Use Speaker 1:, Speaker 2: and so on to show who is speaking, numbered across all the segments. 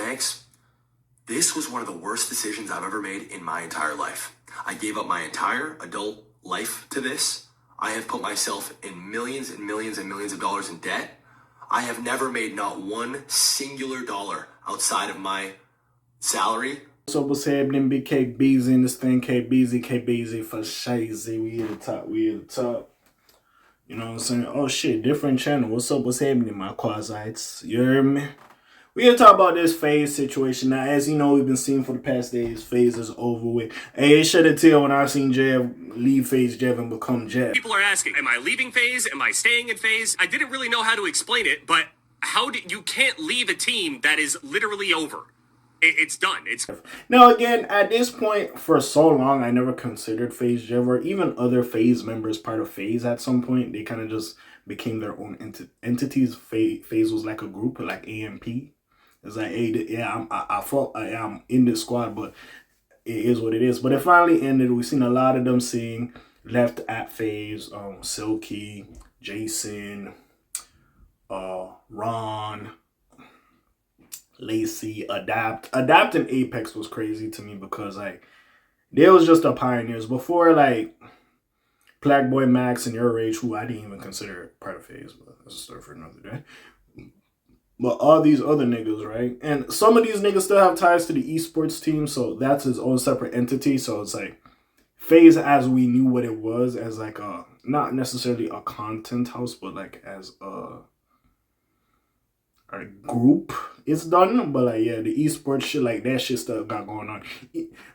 Speaker 1: PlaqueBoyMax, this was one of the worst decisions I've ever made in my entire life. I gave up my entire adult life to this. I have put myself in millions and millions and millions of dollars in debt. I have never made not one singular dollar outside of my salary.
Speaker 2: So what's happening? Big K.A.Vuitton in this thing. K.A.Vuitton for Faze. We at the top. We at the top. You know what I'm saying? Oh shit, different channel. What's up? What's happening, my quasites? You heard me? We gonna talk about this Faze situation. Now, as you know, we've been seeing for the past days, Faze is over with. Hey, it should have tell when I seen Jev leave Faze, Jev, and become Jev.
Speaker 3: People are asking, am I leaving Faze? Am I staying in Faze? I didn't really know how to explain it, but you can't leave a team that is literally over. It's done.
Speaker 2: Now, again, at this point, for so long, I never considered Faze, Jev, or even other Faze members part of Faze at some point. They kind of just became their own entities. Faze was like a group, like AMP. It's like, hey, yeah, I'm in this squad, but it is what it is. But it finally ended. We've seen a lot of them saying left at Faze, Silky, Jason, Ron, Lacey, Adapt and Apex was crazy to me because like they was just the pioneers before like PlaqueBoyMax and Underaged, who I didn't even consider part of Faze, but that's a story for another day. But all these other niggas, right? And some of these niggas still have ties to the esports team, so that's his own separate entity. So it's like Faze as we knew what it was, as like a not necessarily a content house, but like as a group, it's done. But like yeah, the esports shit, like that shit still got going on.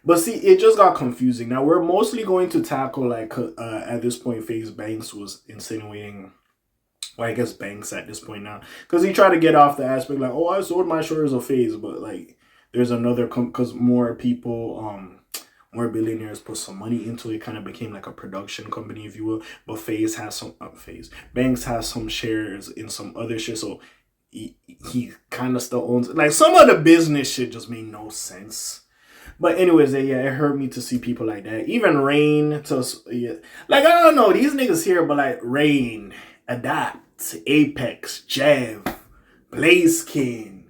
Speaker 2: But see, it just got confusing. Now we're mostly going to tackle like at this point, Faze Banks was insinuating. Well, I guess Banks at this point now, because he tried to get off the aspect like, oh, I sold my shares of Faze, but like there's another because more people, more billionaires put some money into it, kind of became like a production company, if you will. But Faze has some Banks has some shares in some other shit, so he kind of still owns it. Like some of the business shit just made no sense. But anyways, yeah, it hurt me to see people like that. Even Rain, like I don't know these niggas here, but like Rain, Adapt, Apex, Jev, Blazekin.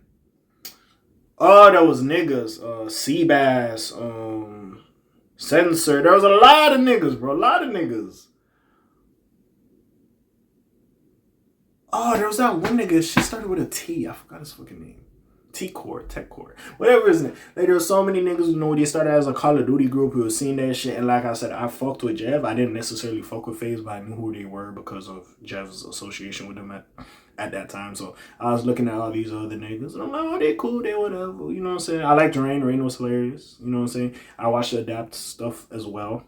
Speaker 2: Oh, there was niggas. Seabass, Censor. There was a lot of niggas, bro. A lot of niggas. Oh, there was that one nigga. She started with a T. I forgot his fucking name. T-Core, Tech Core, whatever his name. Like, there were so many niggas who know they started as a Call of Duty group who was seeing that shit. And like I said, I fucked with Jev. I didn't necessarily fuck with Faze, but I knew who they were because of Jev's association with them at that time. So I was looking at all these other niggas and I'm like, oh, they cool, they whatever. You know what I'm saying? I liked Rain. Rain was hilarious. You know what I'm saying? I watched the Adapt stuff as well.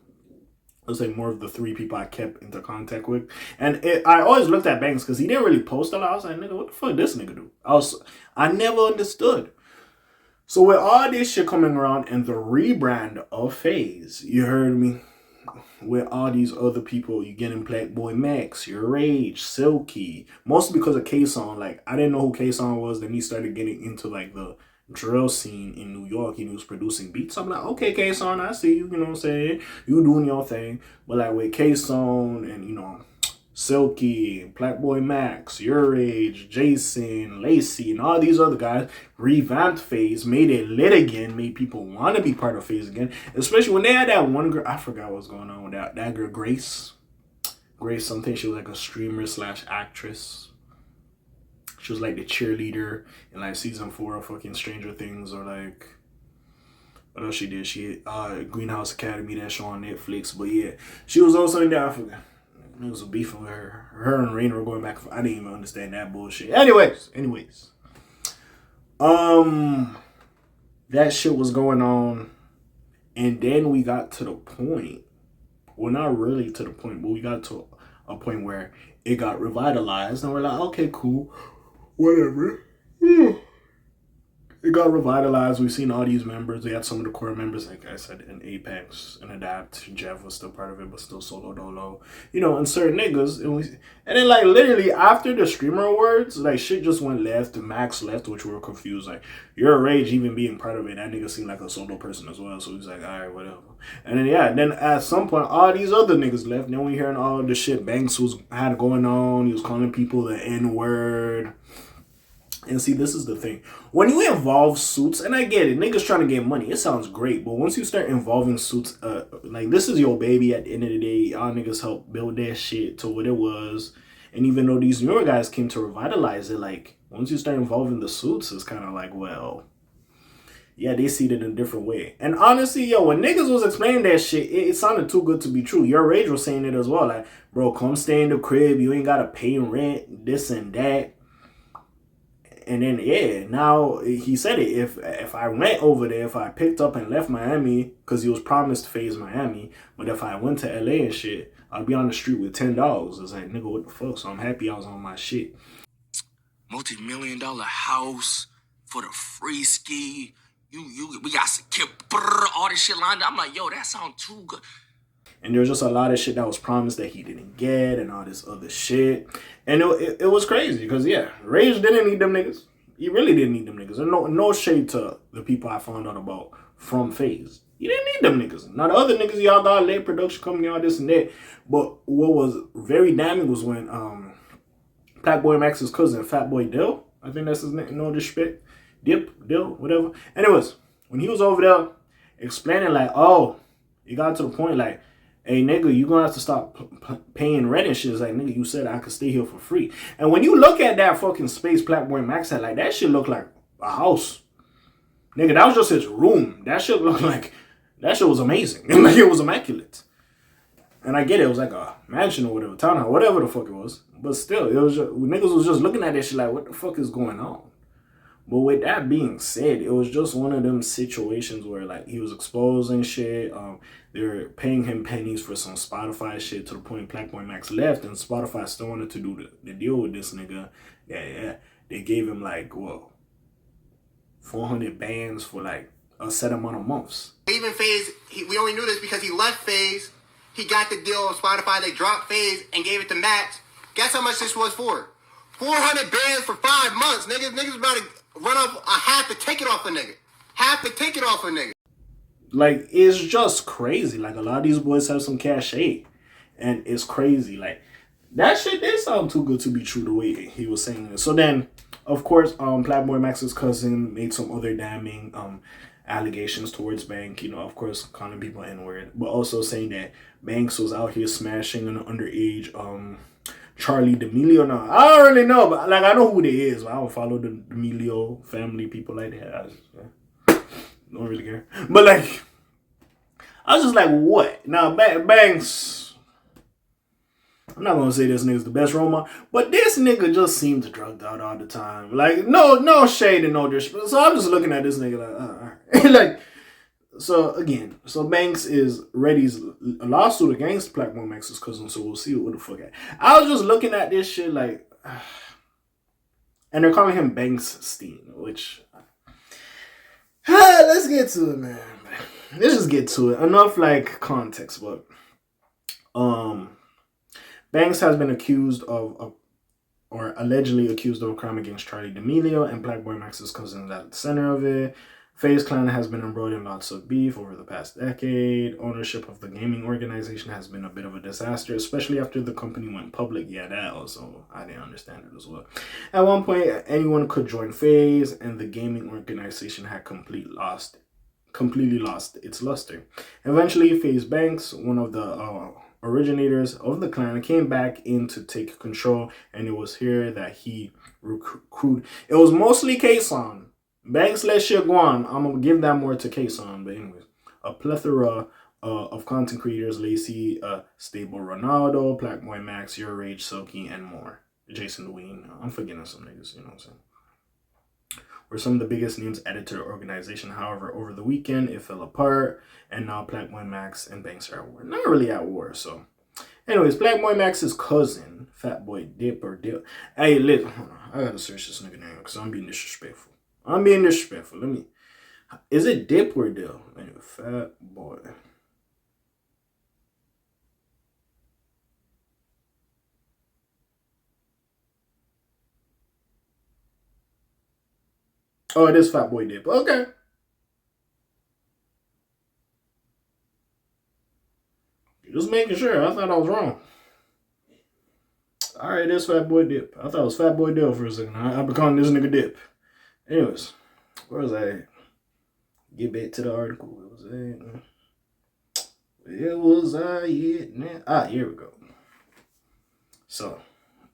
Speaker 2: It was like more of the three people I kept into contact with. And I always looked at Banks because he didn't really post a lot. I was like, nigga, what the fuck this nigga do? I never understood. So with all this shit coming around and the rebrand of Faze, you heard me? With all these other people, you getting PlaqueBoyMax, Your Rage, Silky, mostly because of K.A.Vuitton. Like, I didn't know who K.A.Vuitton was. Then he started getting into like the drill scene in New York. He was producing beats. I'm like, okay, K.A.Vuitton, I see you. You know what I'm saying? You doing your thing. But like with K.A.Vuitton and, you know, Silky, PlaqueBoyMax, Your Rage, Jason, Lacey, and all these other guys revamped Faze, made it lit again, made people want to be part of Faze again. Especially when they had that one girl, I forgot what was going on with that girl, Grace. Grace something, she was like a streamer / actress. She was like the cheerleader in like season 4 of fucking Stranger Things, or like what else she did? She Greenhouse Academy, that show on Netflix. But yeah, she was also in there. I forgot. It was a beefing with her. Her and Raina were going back. I didn't even understand that bullshit. Anyways. That shit was going on. And then we got to the point. Well, not really to the point, but we got to a point where it got revitalized. And we're like, okay, cool. Whatever. It got revitalized. We've seen all these members. We had some of the core members, like I said, in Apex and Adapt. Jev was still part of it, but still solo dolo. You know, and certain niggas. And then, like, literally, after the Streamer Awards, like, shit just went left. Max left, which we were confused. Like, Your Rage even being part of it, that nigga seemed like a solo person as well. So he's like, all right, whatever. And then, yeah, then at some point, all these other niggas left. Then we hearing all the shit Banks had going on. He was calling people the N-word. And see, this is the thing. When you involve suits, and I get it, niggas trying to get money, it sounds great. But once you start involving suits, like this is your baby at the end of the day. Y'all niggas helped build that shit to what it was. And even though these newer guys came to revitalize it, like once you start involving the suits, it's kind of like, well, yeah, they see it in a different way. And honestly, yo, when niggas was explaining that shit, it sounded too good to be true. Your Rage was saying it as well. Like, bro, come stay in the crib. You ain't got to pay rent, this and that. And then, yeah, now he said it. If I went over there, if I picked up and left Miami, because he was promised Faze Miami, but if I went to LA and shit, I'd be on the street with $10. It's like, nigga, what the fuck? So I'm happy I was on my shit.
Speaker 4: Multi-million-dollar house for the free ski. We got some all this shit lined up. I'm like, yo, that sounds too good.
Speaker 2: And there was just a lot of shit that was promised that he didn't get and all this other shit. And it was crazy because, yeah, Rage didn't need them niggas. He really didn't need them niggas. And no shade to the people I found out about from Faze. He didn't need them niggas. Now, the other niggas, y'all got late production company, all this and that. But what was very damning was when PlaqueBoyMax's cousin, Fatboy Dill, I think that's his name, no disrespect, Dill, whatever. Anyways, when he was over there explaining like, oh, it got to the point like, hey, nigga, you gonna have to stop paying rent and shit. It's like, nigga, you said I could stay here for free. And when you look at that fucking space PlaqueBoyMax had, like, that shit looked like a house. Nigga, that was just his room. That shit looked like, that shit was amazing. Like, it was immaculate. And I get it was like a mansion or whatever, townhouse, whatever the fuck it was. But still, it was just, niggas was just looking at that shit like, what the fuck is going on? But with that being said, it was just one of them situations where, like, he was exposing shit. They were paying him pennies for some Spotify shit to the point PlaqueBoyMax left, and Spotify still wanted to do the deal with this nigga. Yeah. They gave him, like, 400 bands for, like, a set amount of months.
Speaker 5: Even Faze, we only knew this because he left Faze. He got the deal on Spotify. They dropped Faze and gave it to Max. Guess how much this was for? 400 bands for 5 months. Niggas about to run off half the ticket off a nigga. Half the ticket off a nigga.
Speaker 2: Like, it's just crazy. Like, a lot of these boys have some cachet. And it's crazy. Like, that shit did sound too good to be true the way he was saying it. So then, of course, PlaqueBoyMax's cousin made some other damning allegations towards Bank. You know, of course, calling people N-word. But also saying that Banks was out here smashing an underage Charli D'Amelio. Now, I don't really know, but like I know who they is. But I don't follow the D'Amelio family, people like that. Don't really care. But like, I was just like, what? Now, Banks, I'm not gonna say this nigga's the best role model, but this nigga just seemed drugged out all the time. Like, no shade and no disrespect. So I'm just looking at this nigga like, all right. Like, so again, Banks is Readies a lawsuit against PlaqueBoyMax's cousin, so we'll see what the fuck. I was just looking at this shit like, and they're calling him Banks-Steen, which, let's get to it, man. Let's just get to it. Enough like context, but Banks has been accused of or allegedly accused of a crime against Charli D'Amelio, and PlaqueBoyMax's cousin is at the center of it. Faze Clan has been embroiled in lots of beef over the past decade. Ownership of the gaming organization has been a bit of a disaster, especially after the company went public. Yeah, that also, I didn't understand it as well. At one point, anyone could join Faze, and the gaming organization had completely lost its luster. Eventually, Faze Banks, one of the originators of the clan, came back in to take control, and it was here that he recruited. It was mostly K-Son. Banks let shit go on. I'm going to give that more to K-Son. But anyways, a plethora of content creators, Lacey, Stable Ronaldo, PlaqueBoyMax, Your Rage, Silky, and more. Jason Dwayne. I'm forgetting some niggas, you know what I'm saying? Were some of the biggest names added to the organization. However, over the weekend, it fell apart, and now PlaqueBoyMax and Banks are at war. Not really at war, so. Anyways, PlaqueBoyMax's cousin, Fatboy Dip or Dip. Hey, hold on. I gotta search this nigga name because I'm being disrespectful. Let me. Is it Dip or Dip? Anyway, Fatboy. Oh, it is Fatboy Dip. Okay. Just making sure. I thought I was wrong. Alright, that's Fat Boy Dip. I thought it was Fat Boy Dip for a second. I've been calling this nigga Dip. Anyways, where was I at? Get back to the article. Where was I? Where was I at now? Here we go. So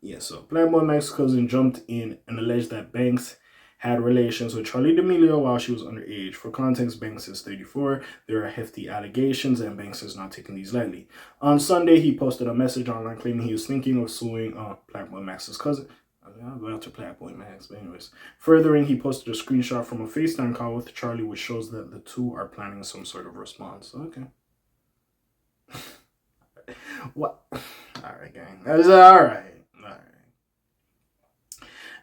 Speaker 2: PlaqueBoyMax's cousin jumped in and alleged that Banks had relations with Charli D'Amelio while she was underage. For context, Banks is 34. There are hefty allegations, and Banks is not taking these lightly. On Sunday, he posted a message online claiming he was thinking of suing PlaqueBoyMax's cousin. I'll go after PlaqueBoyMax, but anyways. Furthering, he posted a screenshot from a FaceTime call with Charli, which shows that the two are planning some sort of response. Okay. What? Alright, gang. That is alright.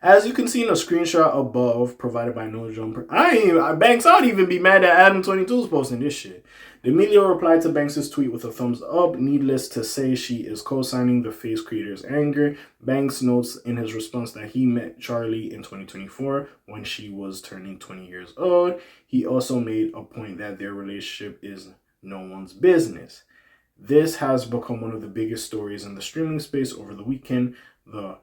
Speaker 2: As you can see in the screenshot above, provided by No Jumper, Banks, I'd even be mad that Adam22 is posting this shit. D'Amelio replied to Banks' tweet with a thumbs up. Needless to say, she is co-signing the Faze creator's anger. Banks notes in his response that he met Charli in 2024 when she was turning 20 years old. He also made a point that their relationship is no one's business. This has become one of the biggest stories in the streaming space over the weekend. The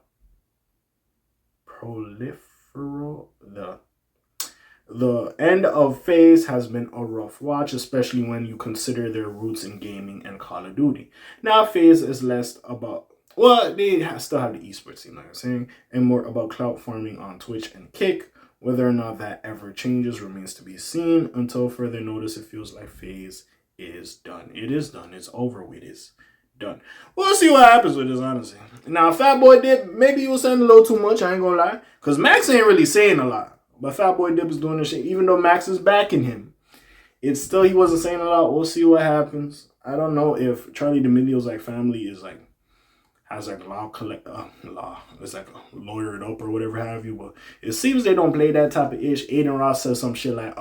Speaker 2: end of Faze has been a rough watch, especially when you consider their roots in gaming and Call of Duty. Now, Faze is less about, they still have the esports scene, like I'm saying, and more about clout farming on Twitch and Kick. Whether or not that ever changes remains to be seen. Until further notice, it feels like Faze is done. It is done. It's over with. It's done. We'll see what happens with this, honestly. Now, Fat Boy Dip, maybe he was saying a little too much, I ain't gonna lie. Because Max ain't really saying a lot. But Fat Boy Dip is doing this shit, even though Max is backing him. It's still, he wasn't saying a lot. We'll see what happens. I don't know if Charli D'Amelio's like family is like, has like law, it's like lawyered up or whatever have you. But it seems they don't play that type of ish. Aiden Ross says some shit like,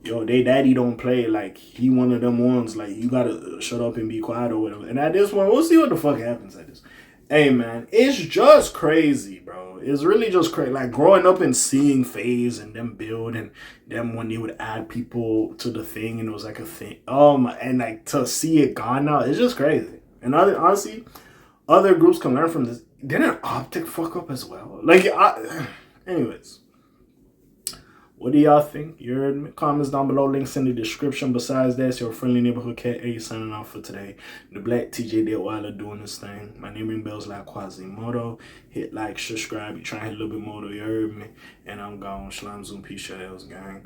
Speaker 2: yo, they daddy don't play, like, he one of them ones, like, you gotta shut up and be quiet or whatever. And at this point, we'll see what the fuck happens at this. Hey, man, it's just crazy, bro. It's really just crazy. Like, growing up and seeing Faze and them build and them when they would add people to the thing and it was like a thing. Oh, my, and like, to see it gone now, it's just crazy. And honestly, other groups can learn from this. Didn't Optic fuck up as well? Like, anyways. What do y'all think? Your comments down below, links in the description. Besides that, it's your friendly neighborhood K.A. signing off for today. The Black TJ Deadweiler doing this thing. My name ring bells like Kwasimodo. Hit like, subscribe. You try to hit a little bit more, you heard me. And I'm gone. Shalom, zoom, peace, shadows, gang.